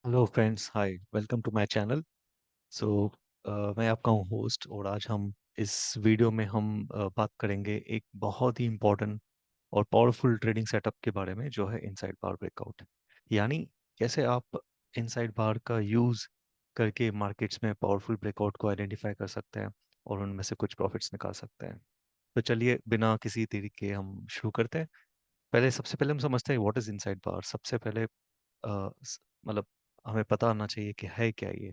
Hello friends, hi, welcome to my channel. So मैं आपका हूँ होस्ट और आज हम इस वीडियो में हम बात करेंगे एक बहुत ही इम्पोर्टेंट और पावरफुल ट्रेडिंग सेटअप के बारे में जो है इनसाइड बार ब्रेकआउट। यानी कैसे आप इनसाइड बार का यूज़ करके मार्केट्स में पावरफुल ब्रेकआउट को आइडेंटिफाई कर सकते हैं और उनमें से कुछ प्रॉफिट्स निकाल सकते हैं। तो चलिए बिना किसी देरी के हम शुरू करते हैं। सबसे पहले हम समझते हैं व्हाट इज इनसाइड बार। सबसे पहले मतलब हमें पता होना चाहिए कि है क्या ये।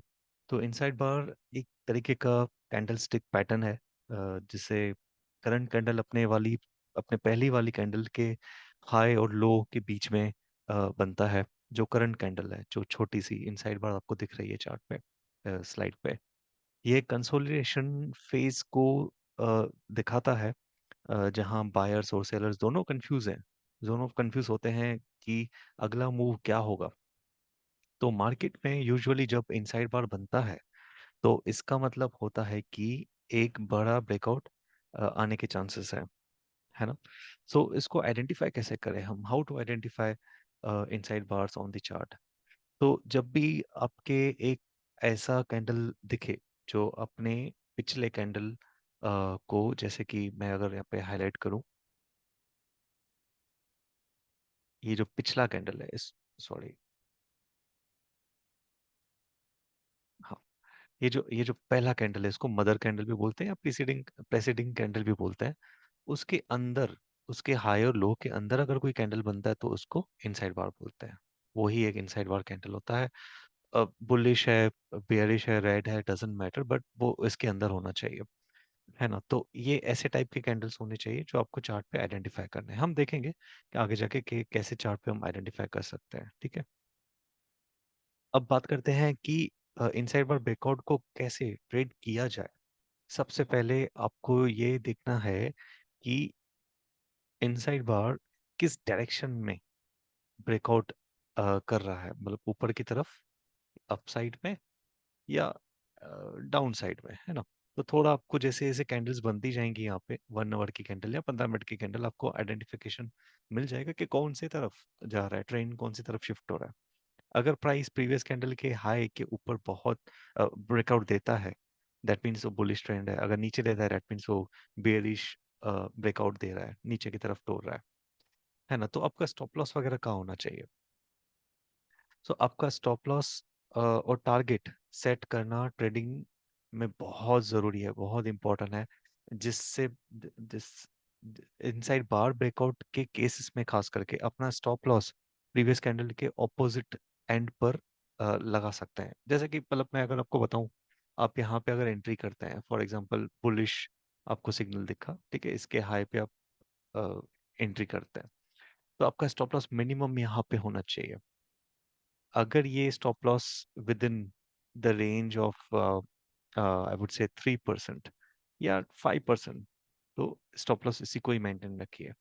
तो इनसाइड बार एक तरीके का कैंडल स्टिक पैटर्न है, जिसे करंट कैंडल अपने पहली वाली कैंडल के हाई और लो के बीच में बनता है। जो करंट कैंडल है, जो छोटी सी इनसाइड बार आपको दिख रही है चार्ट पे, स्लाइड पे, ये कंसोलिडेशन फेज को दिखाता है, जहां बायर्स और सेलर्स दोनों कंफ्यूज होते हैं कि अगला मूव क्या होगा। तो मार्केट में यूजुअली जब इनसाइड बार बनता है तो इसका मतलब होता है कि एक बड़ा ब्रेकआउट आने के चांसेस है ना। सो इसको आइडेंटिफाई कैसे करें हम, how to identify inside bars on the chart. तो जब भी आपके एक ऐसा कैंडल दिखे जो अपने पिछले कैंडल को, जैसे कि मैं अगर यहाँ पे हाईलाइट करूं, ये जो पिछला कैंडल है इस सॉरी हाँ, ये जो पहला कैंडल है इसको मदर कैंडल भी बोलते हैं या प्रीसीडिंग प्रेसिडिंग कैंडल भी बोलते हैं। उसके अंदर, उसके हाई और लो के अंदर अगर कोई कैंडल बनता है तो उसको इनसाइड बार बोलते हैं। वही एक इनसाइड बार कैंडल होता है। बुलिश है, बेयरिश है, रेड है, डजंट मैटर, बट वो इसके अंदर होना चाहिए, है ना। तो ये ऐसे टाइप के कैंडल्स होने चाहिए जो आपको चार्ट पे आइडेंटिफाई करने हैं। हम देखेंगे कि आगे जाके कि कैसे चार्ट पे हम आइडेंटिफाई कर सकते हैं, ठीक है। अब बात करते हैं कि इनसाइड बार ब्रेकआउट को कैसे ट्रेड किया जाए। सबसे पहले आपको ये देखना है कि इनसाइड बार किस डायरेक्शन में ब्रेकआउट कर रहा है, मतलब ऊपर की तरफ, अप साइड में, या डाउन साइड में, है ना। तो थोड़ा आपको जैसे जैसे कैंडल्स बनती जाएंगी यहाँ पे 1 आवर की कैंडल या 15 मिनट की कैंडल, आपको आइडेंटिफिकेशन मिल जाएगा कि कौन सी तरफ जा रहा है ट्रेंड, कौन सी तरफ शिफ्ट हो रहा है। अगर प्राइस प्रीवियस कैंडल के हाई के ऊपर बहुत ब्रेकआउट देता है, दैट मीन्स वो बुलिश ट्रेंड है। अगर नीचे देता है दैट मीन्स वो बेयरिश ब्रेकआउट दे रहा है, नीचे की तरफ तोड़ रहा है ना। तो आपका स्टॉप लॉस वगैरह कहाँ होना चाहिए। सो आपका स्टॉप लॉस और टारगेट सेट करना ट्रेडिंग में बहुत ज़रूरी है, बहुत इंपॉर्टेंट है। जिससे जिस इनसाइड बार ब्रेकआउट के केसेस में खास करके अपना स्टॉप लॉस प्रीवियस कैंडल के ऑपोजिट एंड पर लगा सकते हैं। जैसे कि मतलब मैं अगर आपको बताऊं, आप यहाँ पे अगर एंट्री करते हैं, फॉर एग्जांपल बुलिश आपको सिग्नल दिखा, ठीक है, इसके हाई पे आप एंट्री करते हैं, तो आपका स्टॉप लॉस मिनिमम यहाँ पे होना चाहिए। अगर ये stop loss with in the range of I would से 3% या 5%, तो स्टॉप लॉस इसी को ही मेंटेन रखिए।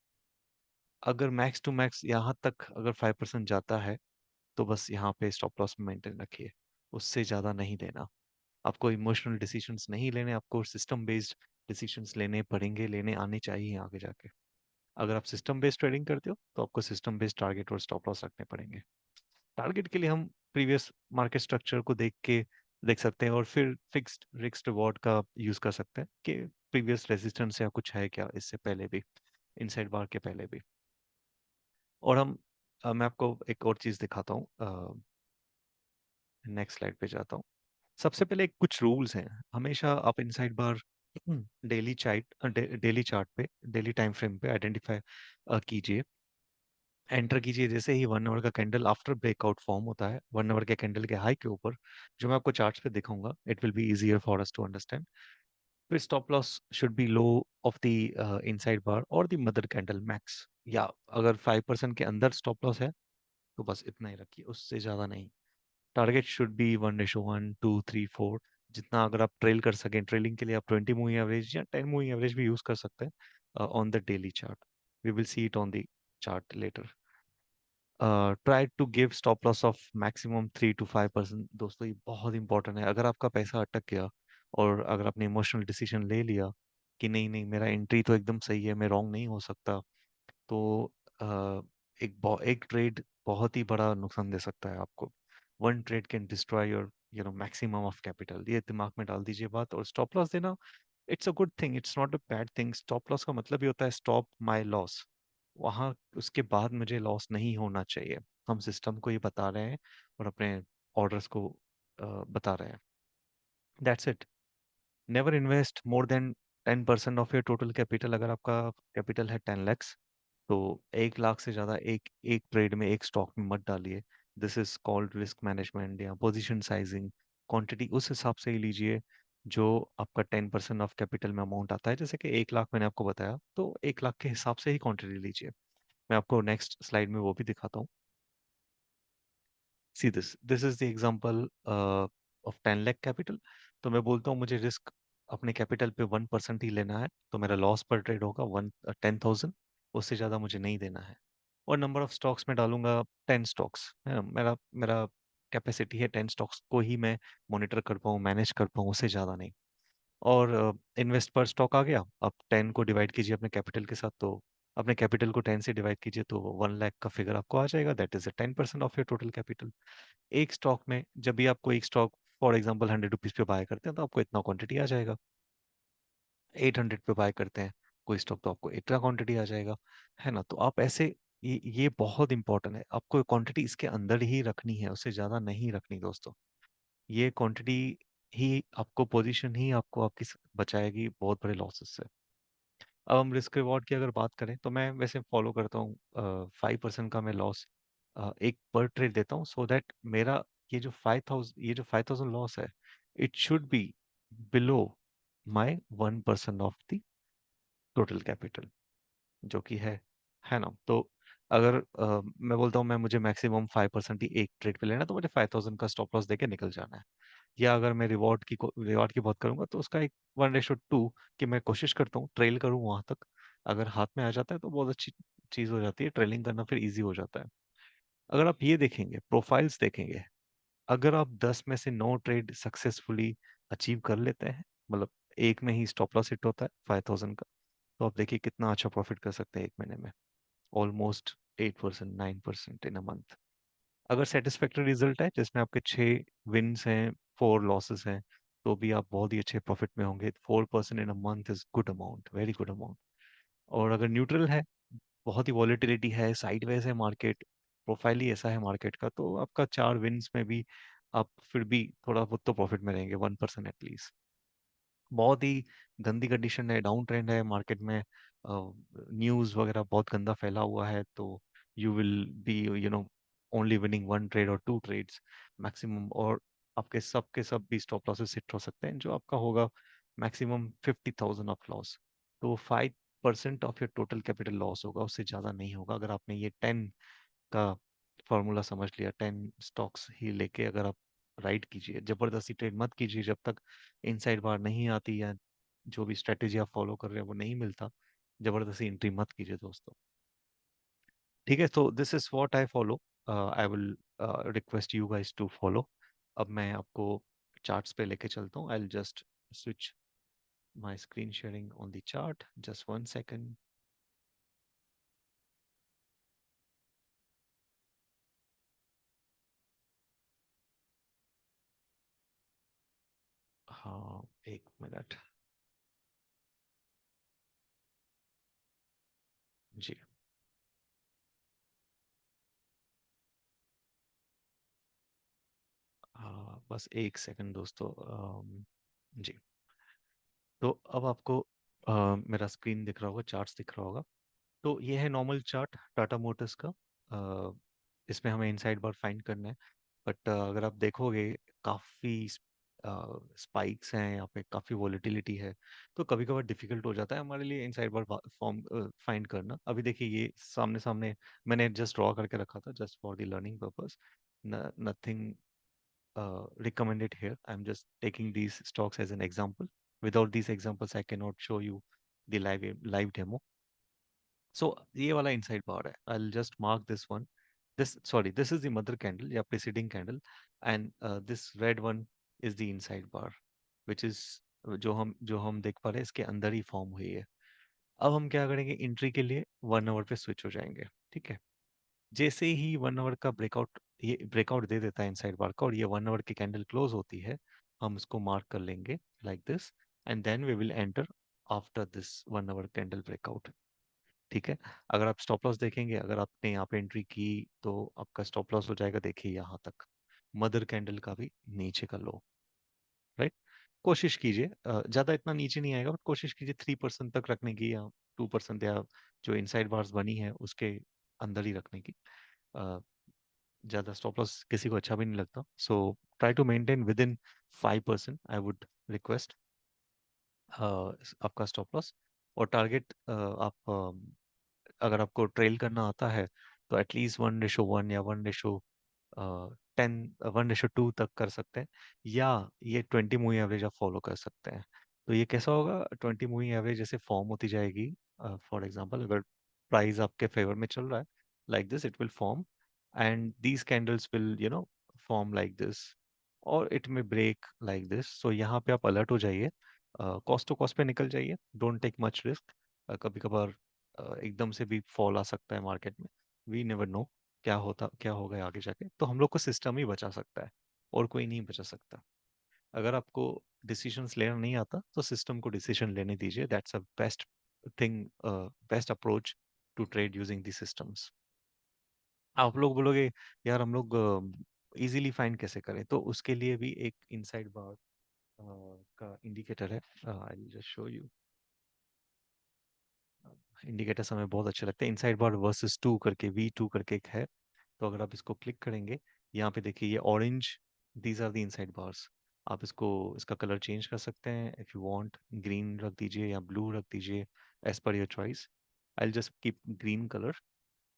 अगर मैक्स टू मैक्स यहाँ तक अगर 5% जाता है तो बस यहाँ पे स्टॉप लॉस मेंटेन रखिए, उससे ज़्यादा नहीं लेना। आपको इमोशनल डिसीजंस नहीं लेने, आपको सिस्टम बेस्ड डिसीजंस लेने पड़ेंगे, लेने आने चाहिए आगे जाके। अगर आप सिस्टम बेस्ड ट्रेडिंग करते हो तो आपको सिस्टम बेस्ड टारगेट और स्टॉप लॉस रखने पड़ेंगे। टारगेट के लिए हम प्रीवियस मार्केट स्ट्रक्चर को देख सकते हैं और फिर फिक्स्ड रिस्क रिवॉर्ड का यूज कर सकते हैं कि प्रीवियस रेजिस्टेंस या कुछ है क्या इससे पहले भी, इनसाइड बार के पहले भी। और मैं आपको एक और चीज दिखाता हूँ। नेक्स्ट स्लाइड पे जाता हूँ। सबसे पहले कुछ रूल्स हैं। हमेशा आप इनसाइड बार डेली चार्ट पे, डेली टाइम फ्रेम पे आइडेंटिफाई कीजिए, एंटर कीजिए। जैसे ही 1 आवर का कैंडल आफ्टर ब्रेकआउट फॉर्म होता है 1 आवर के कैंडल के हाई के ऊपर, जो मैं आपको चार्ट्स पे दिखाऊंगा, it will be easier for us to understand. फिर stop loss should be low of the inside bar और द मदर कैंडल मैक्स, या अगर 5% के अंदर स्टॉप लॉस है तो बस इतना ही रखिए, उससे ज़्यादा नहीं। Target should be 1:1, 2, 3, 4। जितना अगर आप ट्रेल कर सकें, ट्रेलिंग के लिए आप 20 मूविंग एवरेज या 10 मूविंग एवरेज भी यूज कर सकते हैं on the daily chart. We will see it on the chart later. Try to give stop loss of maximum 3 to 5%। दोस्तों ये बहुत इंपॉर्टेंट है। अगर आपका पैसा अटक गया और अगर आपने इमोशनल डिसीजन ले लिया कि नहीं नहीं मेरा एंट्री तो एकदम सही है, मैं रॉन्ग नहीं हो सकता, तो एक ट्रेड बहुत ही बड़ा नुकसान दे सकता है आपको। One trade can destroy your maximum of capital. ये दिमाग में डाल दीजिए बात। और स्टॉप लॉस देना, it's a good thing, it's not a bad thing. Stop loss का मतलब ये होता है स्टॉप माई लॉस, वहां उसके बाद मुझे लॉस नहीं होना चाहिए। हम सिस्टम को ये बता रहे हैं और अपने ऑर्डर्स को बता रहे हैं। That's it. Never invest more than 10% of your total capital. अगर आपका कैपिटल है 10 lakhs, तो 1 लाख से ज़्यादा एक एक ट्रेड में, एक स्टॉक में मत डालिए। This is called risk management या पोजीशन साइजिंग। क्वांटिटी उस हिसाब से ही लीजिए जो आपका 10% ऑफ कैपिटल में अमाउंट आता है। जैसे कि 1 लाख मैंने आपको बताया, तो 1 लाख के हिसाब से ही क्वांटिटी लीजिए। मैं आपको नेक्स्ट स्लाइड में वो भी दिखाता हूँ। See this is the example of 10 lakh capital. तो मैं बोलता हूँ मुझे रिस्क अपने कैपिटल पे 1% ही लेना है, तो मेरा लॉस पर ट्रेड होगा 10,000। उससे ज़्यादा मुझे नहीं देना है। और नंबर ऑफ स्टॉक्स में डालूंगा 10 स्टॉक्स है ना। मेरा मेरा कैपेसिटी है 10 स्टॉक्स को ही मैं मॉनिटर कर पाऊँ, मैनेज कर पाऊँ, उससे ज़्यादा नहीं। और इन्वेस्ट पर स्टॉक आ गया। आप 10 को डिवाइड कीजिए अपने कैपिटल के साथ, तो अपने कैपिटल को 10 से डिवाइड कीजिए तो 1 लाख का फिगर आपको आ जाएगा। That is 10% of your total capital. एक स्टॉक में जब भी आपको एक स्टॉक फॉर एग्जांपल 100 रुपीज पे बाय करते हैं, तो आपको इतना क्वांटिटी आ जाएगा। 800 पे बाय करते हैं कोई स्टॉक, तो आपको इतना क्वांटिटी आ जाएगा, है ना। तो आप ऐसे, ये बहुत इंपॉर्टेंट है, आपको क्वांटिटी इसके अंदर ही रखनी है, उससे ज्यादा नहीं रखनी दोस्तों। ये क्वांटिटी ही आपको, पोजीशन ही आपको आपकी बचाएगी बहुत बड़े लॉसेस से। अब हम रिस्क रिवॉर्ड की अगर बात करें, तो मैं वैसे फॉलो करता हूँ 5% का मैं लॉस एक पर ट्रेड देता हूँ, सो दैट मेरा ये जो 5,000 लॉस है, it should be below my 1% of the total capital, जो कि है ना। तो अगर मैं बोलता हूँ मैं मुझे मैक्सिमम 5% ही एक ट्रेड पे लेना है, तो मुझे 5,000 का स्टॉप लॉस देके निकल जाना है। या अगर मैं रिवॉर्ड की बात करूंगा, तो उसका एक 1:2 कि मैं कोशिश करता हूँ ट्रेल करूँ वहां तक। अगर हाथ में आ जाता है तो बहुत अच्छी चीज हो जाती है, ट्रेलिंग करना फिर इजी हो जाता है। अगर आप ये देखेंगे, प्रोफाइल्स देखेंगे, अगर आप 10 में से 9 ट्रेड सक्सेसफुली अचीव कर लेते हैं, मतलब एक में ही स्टॉप लॉस हिट होता है 5,000 का, तो आप देखिए कितना अच्छा प्रॉफिट कर सकते हैं एक महीने में। Almost 8%, 9% in a month. अगर सेटिस्फैक्टरी रिजल्ट है जिसमें आपके 6 विन्स हैं, 4 लॉसेस हैं, तो भी आप बहुत ही अच्छे प्रॉफिट में होंगे। 4% in a month is good amount, very good amount. और अगर न्यूट्रल है, बहुत ही वॉलेटिलिटी है, साइडवेज है मार्केट, प्रोफाइल ही ऐसा है मार्केट का, तो आपका 4 विन्स में भी आप फिर भी थोड़ा बहुत तो प्रॉफिट में रहेंगे, 1% एटलीस्ट। बहुत ही गंदी कंडीशन है, डाउन ट्रेंड है मार्केट में, न्यूज़ वगैरह बहुत गंदा फैला हुआ है, तो you will be only winning 1 trade और 2 ट्रेड्स मैक्सिमम। और आपके सब के सब भी स्टॉप लॉसेस हिट हो सकते हैं, जो आपका होगा मैक्सिमम 50,000 ऑफ लॉस। तो 5% of your total capital loss होगा, उससे ज़्यादा नहीं होगा। अगर आपने ये 10 का फॉर्मूला समझ लिया, 10 स्टॉक्स ही लेके अगर आप राइड कीजिए, जबरदस्ती ट्रेड मत कीजिए जब तक इनसाइड बार नहीं आती, या जो भी स्ट्रेटेजी आप फॉलो कर रहे हैं वो नहीं मिलता, जबरदस्ती एंट्री मत कीजिए दोस्तों। ठीक है, तो this is what I follow. I will request you guys to follow. अब मैं आपको चार्ट्स पे लेके चलता हूँ। I will just switch my screen sharing on the chart, just 1 second. हाँ, 1 मिनट। जी। हाँ, बस 1 सेकंड दोस्तों। जी। तो अब आपको मेरा स्क्रीन दिख रहा होगा, चार्ट्स दिख रहा होगा। तो ये है नॉर्मल चार्ट टाटा मोटर्स का। इसमें हमें इनसाइड बार फाइंड करना है, बट अगर आप देखोगे काफ़ी स्पाइक्स हैं यहाँ पे, काफ़ी वॉलेटिलिटी है, तो कभी कभार डिफिकल्ट हो जाता है हमारे लिए इनसाइड बार फॉर्म फाइंड करना। अभी देखिए ये सामने सामने मैंने जस्ट ड्रॉ करके रखा था, just for the learning purpose, nothing recommended here. I'm just taking these stocks as an example. Without these examples, I cannot show you the live demo. So ये वाला inside bar है. I'll just mark this one. This is the mother candle या preceding candle, and this red one is the inside bar, which is जो हम देख पा रहे हैं इसके अंदर ही फॉर्म हुई है। अब हम क्या करेंगे, एंट्री के लिए 1 आवर पे स्विच हो जाएंगे। ठीक है, जैसे ही 1 आवर का ब्रेकआउट ये ब्रेकआउट दे देता है इनसाइड बार का, और ये 1 आवर की कैंडल क्लोज होती है, हम इसको मार्क कर लेंगे like this, and then we will enter after this 1 hour candle breakout. ठीक है। अगर आप स्टॉप लॉस देखेंगे, अगर आपने यहाँ पे एंट्री की तो आपका स्टॉप लॉस हो जाएगा, देखिए यहाँ तक, मदर कैंडल का भी नीचे का लो, राइट। कोशिश कीजिए ज़्यादा इतना नीचे नहीं आएगा, बट कोशिश कीजिए 3% तक रखने की, या 2%, या जो इनसाइड बार्स बनी है उसके अंदर ही रखने की। ज़्यादा स्टॉप लॉस किसी को अच्छा भी नहीं लगता, so try to maintain within 5%, I would request आपका स्टॉप लॉस। और टारगेट आप अगर आपको ट्रेल करना आता है तो एटलीस्ट 1:1 या 1:10, 1:2 तक कर सकते हैं, या ये 20 मूवी एवरेज आप फॉलो कर सकते हैं। तो ये कैसा होगा, 20 मूवी एवरेज जैसे फॉर्म होती जाएगी, फॉर एग्जांपल अगर प्राइस आपके फेवर में चल रहा है, like this it will form, and these candles will form like this, और इट में ब्रेक लाइक दिस। सो यहाँ पे आप अलर्ट हो जाइए, कॉस्ट टू कॉस्ट पे निकल जाइए, डोंट टेक मच रिस्क। कभी कभार एकदम से भी फॉल आ सकता है मार्केट में, वी नेवर नो क्या होगा आगे जाके, तो हम लोग को सिस्टम ही बचा सकता है, और कोई नहीं बचा सकता। अगर आपको डिसीजंस लेना नहीं आता तो सिस्टम को डिसीजन लेने दीजिए, that's a best thing, best approach to trade using the systems. आप लोग बोलोगे यार हम लोग इजीली फाइंड कैसे करें, तो उसके लिए भी एक इनसाइड बार का इंडिकेटर है, I just show you. Indicators हमें बहुत अच्छे लगते हैं, इनसाइड बार वर्सेस 2 करके, V2 करके एक है, तो अगर आप इसको क्लिक करेंगे, यहाँ पे देखिए ये orange, these are the inside bars. आप इसको, इसका कलर चेंज कर सकते हैं, इफ़ यू वांट ग्रीन रख दीजिए या ब्लू रख दीजिए, as per your choice. I just keep green colour,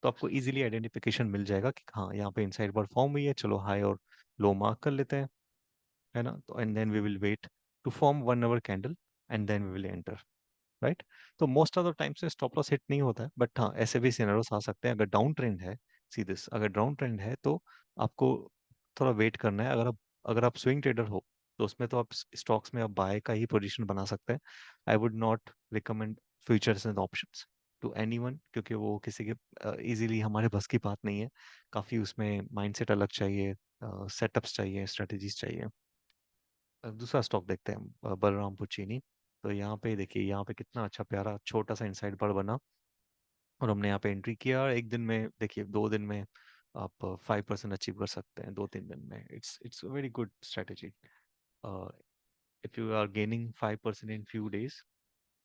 तो आपको इजीली आइडेंटिफिकेशन मिल जाएगा कि हाँ यहाँ पे इनसाइड बार फॉर्म हुई है, चलो हाई और लो मार्क कर लेते हैं, है ना। तो and then we will wait to form 1 hour candle, and then we will enter, right. तो मोस्ट ऑफ द टाइम से स्टॉप लॉस हिट नहीं होता है, बट हाँ ऐसे भी सिनेरियोस आ सकते हैं, अगर डाउन ट्रेंड है, सी दिस, अगर डाउन ट्रेंड है तो आपको थोड़ा वेट करना है। अगर आप स्विंग ट्रेडर हो तो उसमें तो आप स्टॉक्स में आप बाय का ही पोजीशन बना सकते हैं। I would not recommend futures and options to anyone, क्योंकि वो किसी के इजीली हमारे बस की बात नहीं है, काफ़ी उसमें माइंडसेट अलग चाहिए, सेटअप्स चाहिए, स्ट्रेटजीज चाहिए। दूसरा स्टॉक देखते हैं, बलरामपुर चीनी। तो यहाँ पे देखिए, यहाँ पे कितना अच्छा प्यारा छोटा सा इनसाइड बार बना, और हमने यहाँ पे एंट्री किया, और एक दिन में देखिए, 2 दिन में आप 5% अचीव कर सकते हैं, 2-3 दिन में। It's very good strategy. If you are gaining 5% in few days,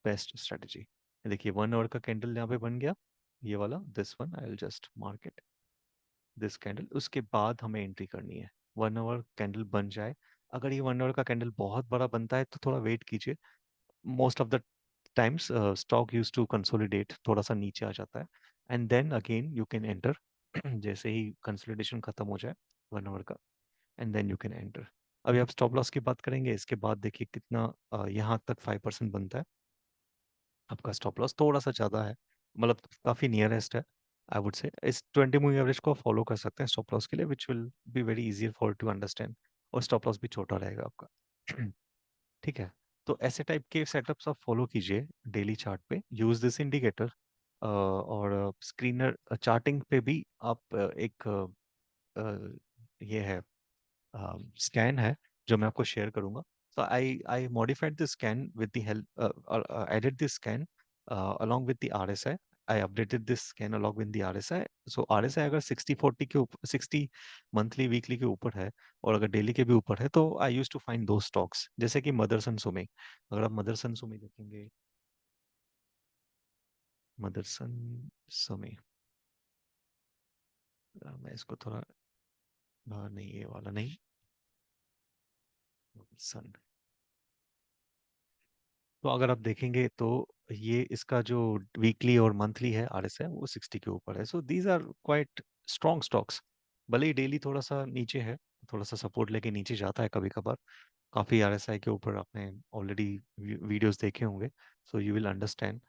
best strategy. देखिए 1 आवर का कैंडल यहाँ पे बन गया, ये वाला, this one I will just mark it, this candle. उसके बाद हमें एंट्री करनी है, 1 आवर कैंडल बन जाए। अगर ये 1 आवर का कैंडल बहुत बड़ा बनता है तो थोड़ा वेट कीजिए, most of the times stock use to consolidate, थोड़ा सा नीचे आ जाता है, and then again you can enter जैसे ही कंसोलिडेशन खत्म हो जाए 1 आवर का, and then you can enter. अभी आप स्टॉप लॉस की बात करेंगे, इसके बाद देखिए कितना यहाँ तक 5% बनता है। आपका स्टॉप लॉस थोड़ा सा ज़्यादा है, मतलब काफ़ी नियरेस्ट है, आई वुड से। इस 20 मूवी एवरेज को फॉलो कर सकते हैं स्टॉप लॉस के लिए, which will be very easier for to understand, और स्टॉप लॉस भी छोटा रहेगा आपका। ठीक है। तो ऐसे टाइप के सेटअप्स आप फॉलो कीजिए डेली चार्ट पे, यूज दिस इंडिकेटर, और स्क्रीनर चार्टिंग पे भी आप एक ये है, स्कैन है जो मैं आपको शेयर करूंगा। So I modified the scan with the help, added this scan along with the RSI. I updated this scan along with the RSI. So RSI अगर 60-40 के ऊपर, 60 मंथली वीकली के ऊपर है, और अगर डेली के भी ऊपर है, तो आई यूज टू फाइंड दो स्टॉक्स, जैसे कि मदरसन सुमी। अगर आप मदरसन सुमी देखेंगे, मदरसन सुमी, मैं इसको थोड़ा, नहीं ये वाला नहीं, सन। तो अगर आप देखेंगे तो ये इसका जो वीकली और मंथली है आरएस है, वो 60 के ऊपर है। So these are quite strong stocks. भले ही डेली थोड़ा सा नीचे है, थोड़ा सा सपोर्ट लेके नीचे जाता है कभी कभार, काफ़ी आरएसआई के ऊपर आपने ऑलरेडी वीडियोस देखे होंगे, सो यू विल अंडरस्टैंड।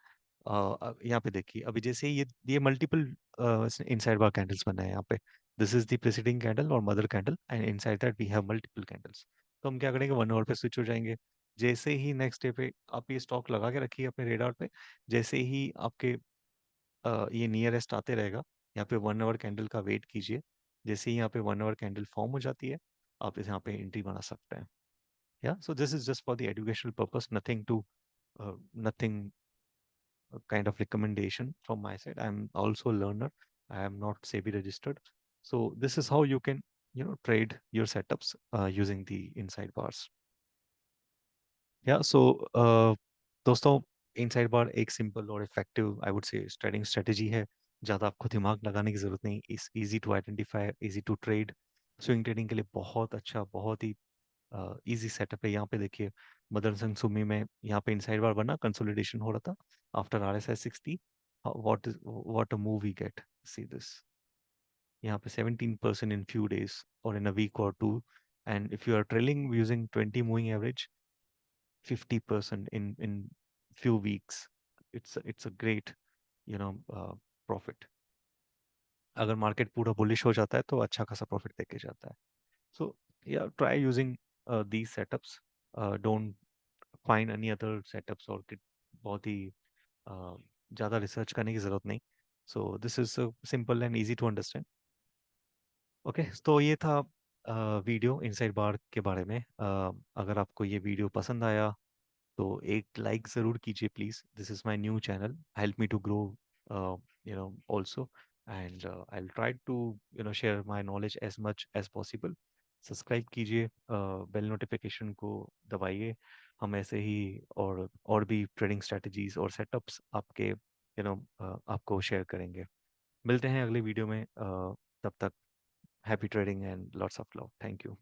यहाँ पे देखिए, अभी जैसे ही ये मल्टीपल इनसाइड बार कैंडल्स बना है यहाँ पे, this is the presiding candle और mother candle, and inside that we have multiple candles. तो हम क्या करेंगे, 1 आवर पे स्विच हो जाएंगे। जैसे ही नेक्स्ट डे पे आप ये स्टॉक लगा के रखिए अपने रेडार पे, जैसे ही आपके ये नियरेस्ट आते रहेगा, यहाँ पे 1 आवर कैंडल का वेट कीजिए, जैसे ही यहाँ पे 1 आवर कैंडल फॉर्म हो जाती है, आप इस यहाँ पे एंट्री बना सकते हैं। या so this is just for the educational purpose, nothing to nothing kind of recommendation from my side. I'm also a learner. I am not SEBI registered. So this is how you can, trade your setups using the inside bars. Yeah. So दोस्तों, inside bar एक simple और effective I would say trading strategy है। ज़्यादा आपको दिमाग लगाने की ज़रूरत नहीं। Is easy to identify, easy to trade. Swing trading के लिए बहुत अच्छा, बहुत ही इजी सेटअप है। यहाँ पे देखिए, मदरसन सुमी में यहाँ पे इनसाइड बार बना, कंसोलिडेशन हो रहा था after RSI 60। What a move we get, see this. यहाँ पे 17% इन फ्यू डेज और इन अ वीक और two. And if you are trailing using 20 moving average, 50% in few weeks. It's a great, you know uh, profit. अगर market पूरा bullish हो जाता है तो अच्छा खासा प्रॉफिट देके जाता है। सो या try using these setups. Don't find any other setups और बहुत ही ज़्यादा रिसर्च करने की ज़रूरत नहीं। So this is simple and easy to understand. Okay, तो ये था वीडियो इनसाइड बार के बारे में। अगर आपको ये वीडियो पसंद आया तो एक लाइक ज़रूर कीजिए please. This is my new channel, help me to grow also. And I will try to share my knowledge as much as possible. Subscribe कीजिए, बेल नोटिफिकेशन को दबाइए। हम ऐसे ही और भी ट्रेडिंग स्ट्रेटजीज और सेटअप्स आपके आपको शेयर करेंगे। मिलते हैं अगले वीडियो में। तब तक happy trading and lots of love. Thank you.